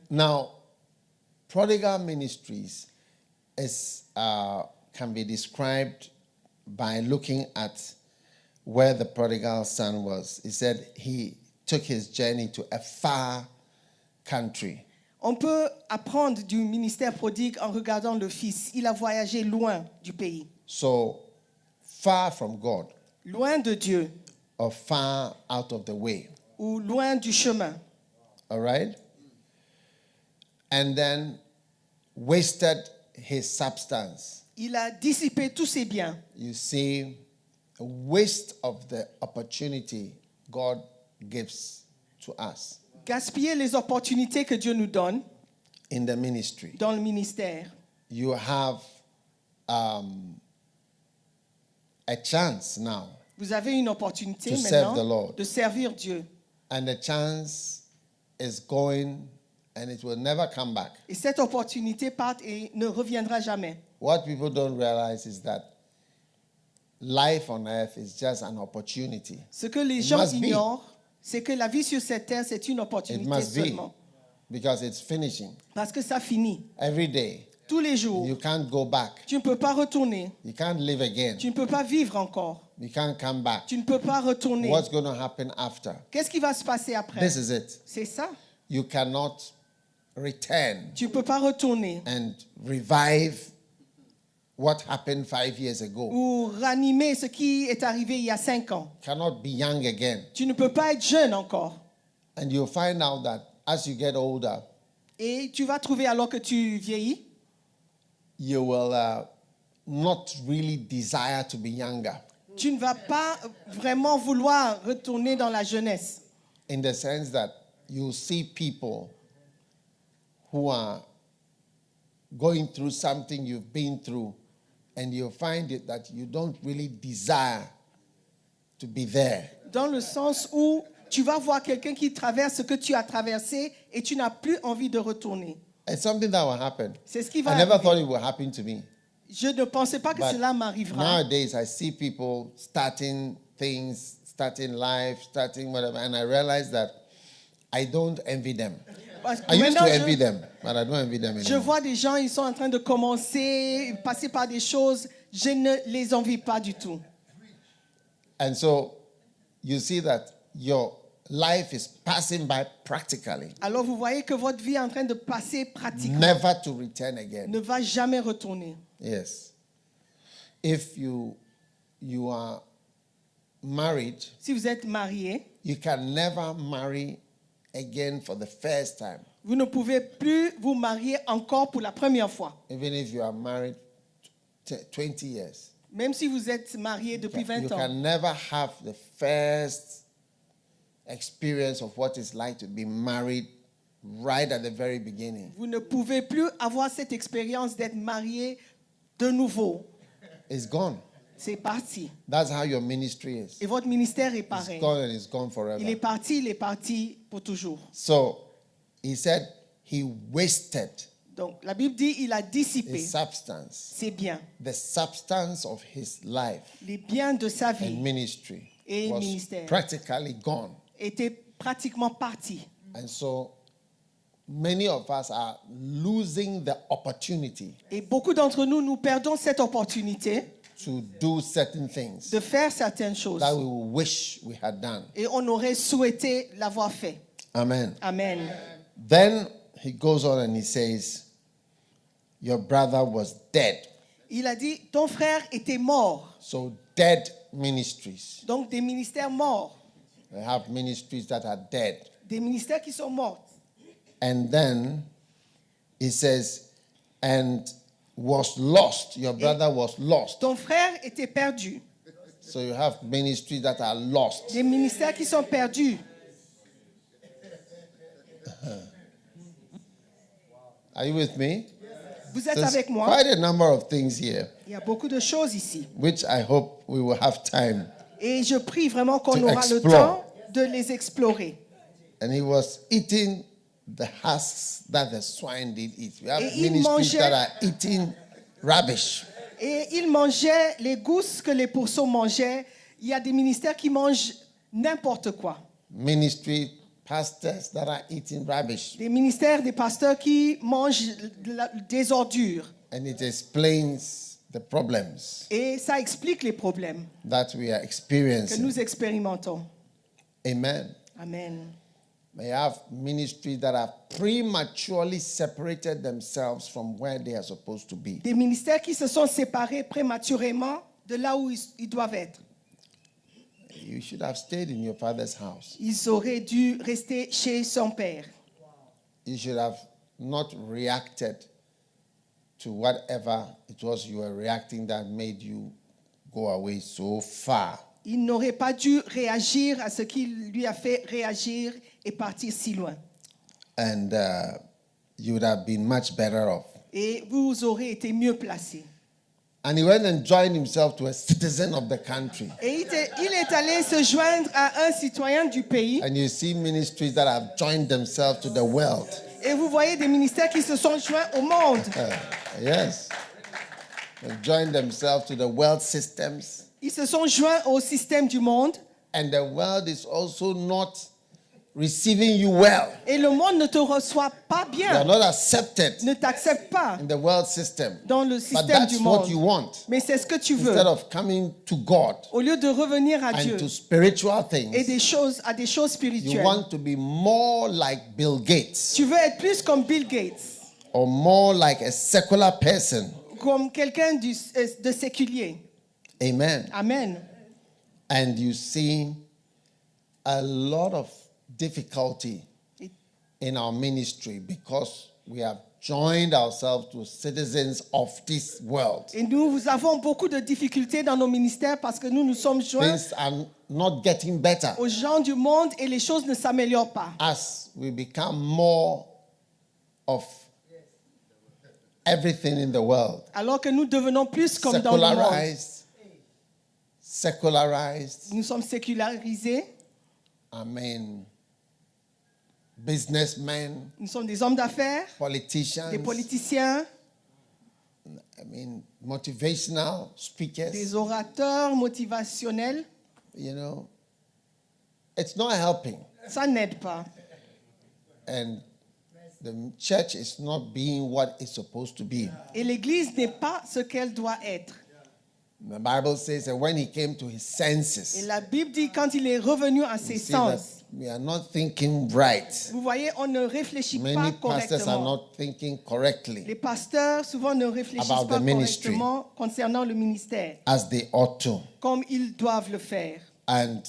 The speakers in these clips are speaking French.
Now, prodigal ministries can be described by looking at where the prodigal son was. He said he took his journey to a far country. On peut apprendre du ministère prodigue en regardant le fils. Il a voyagé loin du pays. So, far from God. Loin de Dieu. Or far out of the way. Ou loin du chemin. All right? And then wasted his substance. Il a dissipé tous ses biens. You see, a waste of the opportunity God gives to us. Gaspiller les opportunités que Dieu nous donne in the ministry. Dans le ministère. You have a chance now. Vous avez une opportunité to serve the maintenant Lord. de servir Dieu. And the chance is going and it will never come back. Et cette opportunité part et ne reviendra jamais. What people don't realize is that life on earth is just an opportunity. Ce que les gens ignorent, c'est que la vie sur cette terre, c'est une opportunité seulement. Because it's finishing. Parce que ça finit. Every day. Tous les jours. You can't go back. Tu ne peux pas retourner. You can't live again. Tu ne peux pas vivre encore. You can't come back. Tu ne peux pas retourner. What's going to happen after? Qu'est-ce qui va se passer après? This is it. C'est ça. You cannot return. Tu ne peux pas retourner. And revive what happened 5 years ago. Ou ranimer ce qui est arrivé il y a 5 ans. Cannot be young again. Tu ne peux pas être jeune encore. And you'll find out that as you get older, et tu vas trouver alors que tu vieillis, you will not really desire to be younger. Tu ne vas pas vraiment vouloir retourner dans la jeunesse. In the sense that you see people who are going through something you've been through, and you find it that you don't really desire to be there. Dans le sens où tu vas voir quelqu'un qui traverse ce que tu as traversé et tu n'as plus envie de retourner. It's something that will happen. C'est ce qui va I never arriver. thought it would happen to me. Je ne pensais pas que But cela m'arrivera. nowadays, I see people starting things, starting life, starting whatever, and I realize that I don't envy them. Parce que I used to maintenant, envy them, but I don't envy them je anymore. vois des gens, ils sont en train de commencer, passer par des choses, je ne les envie pas du tout. And so you see that your life is passing by practically. Alors vous voyez que votre vie est en train de passer pratiquement. Never to return again. Ne va jamais retourner. Yes. If you are married, si vous êtes marié, you can never marry again for the first time. Vous ne pouvez plus vous marier encore pour la première fois. Even if you are married 20 years. Même si vous êtes marié depuis 20 ans. You can never have the first experience of what it's like to be married right at the very beginning. Vous ne pouvez plus avoir cette expérience d'être marié de nouveau. It's gone. C'est parti. That's how your ministry is. Et votre ministère est pareil. It's gone and it's gone forever. Il est parti pour toujours. So, he said he wasted. Donc, la Bible dit il a dissipé his substance. ses biens. The substance of his life. Les biens de sa vie. And ministry. Et was ministère. Practically gone. Était pratiquement parti. And so, many of us are losing the opportunity. Et beaucoup d'entre nous, nous perdons cette opportunité to do certain things de faire certaines choses that we wish we had done. Et on aurait souhaité l'avoir fait. Amen. Amen. Then he goes on and he says, your brother was dead. Il a dit, ton frère était mort. So dead ministries. Donc des ministères morts. They have ministries that are dead. Des ministères qui sont morts. And then he says, and was lost. Your brother was lost. Ton frère était perdu. So you have ministries that are lost. Des ministères qui sont perdus. Are you with me? Vous êtes There's avec moi? quite a number of things here. Il y a beaucoup de choses ici. Which I hope we will have time. Et je prie vraiment qu'on to aura explore. le temps de les explorer. And he was eating the husks that the swine did eat. We have Et il ministries mangeait- that are eating rubbish. Et il mangeait les gousses que les pourceaux mangeaient. Il y a des ministères qui mangent n'importe quoi. Ministry pastors that are eating rubbish. Des ministères, des pasteurs qui mangent des ordures. And it explains the problems Et ça explique les problèmes that we are que experiencing. nous expérimentons. Amen. Amen. May have ministries that have prematurely separated themselves from where they are supposed to be. Des ministères qui se sont séparés prématurément de là où ils doivent être. You should have stayed in your father's house. Ils auraient dû rester chez son père. You should have not reacted to whatever it was you were reacting that made you go away so far. Il n'aurait pas dû réagir à ce qui lui a fait réagir et partir si loin. And you would have been much better off. Et vous aurez été mieux placés. And he went and joined himself to a citizen of the country. Et il est allé se joindre à un citoyen du pays. And you see ministries that have joined themselves to the world. Et vous voyez des ministères qui se sont joints au monde. Yes. They joined themselves to the world systems. Ils se sont joints au système du monde. And the world is also not receiving you well. Et le monde ne te reçoit pas You are bien. not accepted Ne t'accepte pas in the world system. dans le But système that's du what you monde. want. Mais c'est ce que tu veux. Instead of coming to God Au lieu de revenir à Dieu and to spiritual et things, à des choses you spirituelles. want to be more like Bill Gates Tu veux être plus comme Bill Gates, or more like a secular person. comme quelqu'un de séculier. Amen. Amen. And you see a lot of difficulty in our ministry because we have joined ourselves to citizens of this world. Et nous avons beaucoup de difficultés dans nos ministères parce que nous nous sommes joints Things are not getting better aux gens du monde et les choses ne s'améliorent pas. as we become more of everything in the world. Alors que nous devenons plus comme dans le monde. Secularized, Nous sommes sécularisés, I mean, businessmen, nous sommes des hommes d'affaires, politicians, des politiciens, I mean, motivational speakers. des orateurs motivationnels. You know, it's not helping. Ça n'aide pas. And the church is not being what it's supposed to be. Et l'Église n'est pas ce qu'elle doit être. The Bible says that when he came to his Et senses, la Bible dit quand il est revenu à you ses see that sens. we are not thinking right. Vous voyez, on ne réfléchit pas Many pastors are correctement. not thinking correctly Les pasteurs souvent ne réfléchissent About pas the ministry. correctement concernant le ministère, as they ought to. comme ils doivent le faire. And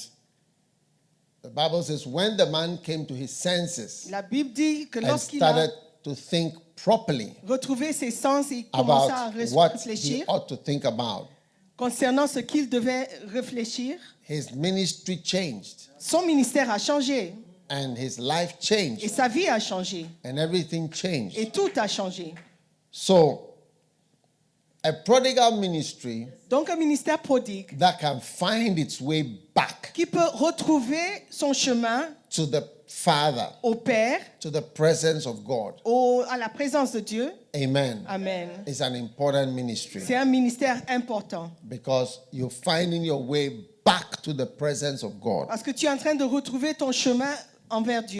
the Bible says when the man came to his senses La Bible dit que and lorsqu'il a started to think properly retrouvé ses sens et commencé à about what he réfléchir ought to think about, concernant ce qu'il devait réfléchir, his ministry changed son ministère a changé and his life et changed sa vie a changé and everything changed. et tout a changé. So, a prodigal ministry Donc un ministère prodigue that can find its way back qui peut retrouver son chemin to the Father, au Père, to the presence of God. à la présence de Dieu. Amen. Amen. It's an important ministry C'est un ministère important because you're finding your way back to the presence of God. parce que tu es en train de retrouver ton chemin envers Dieu.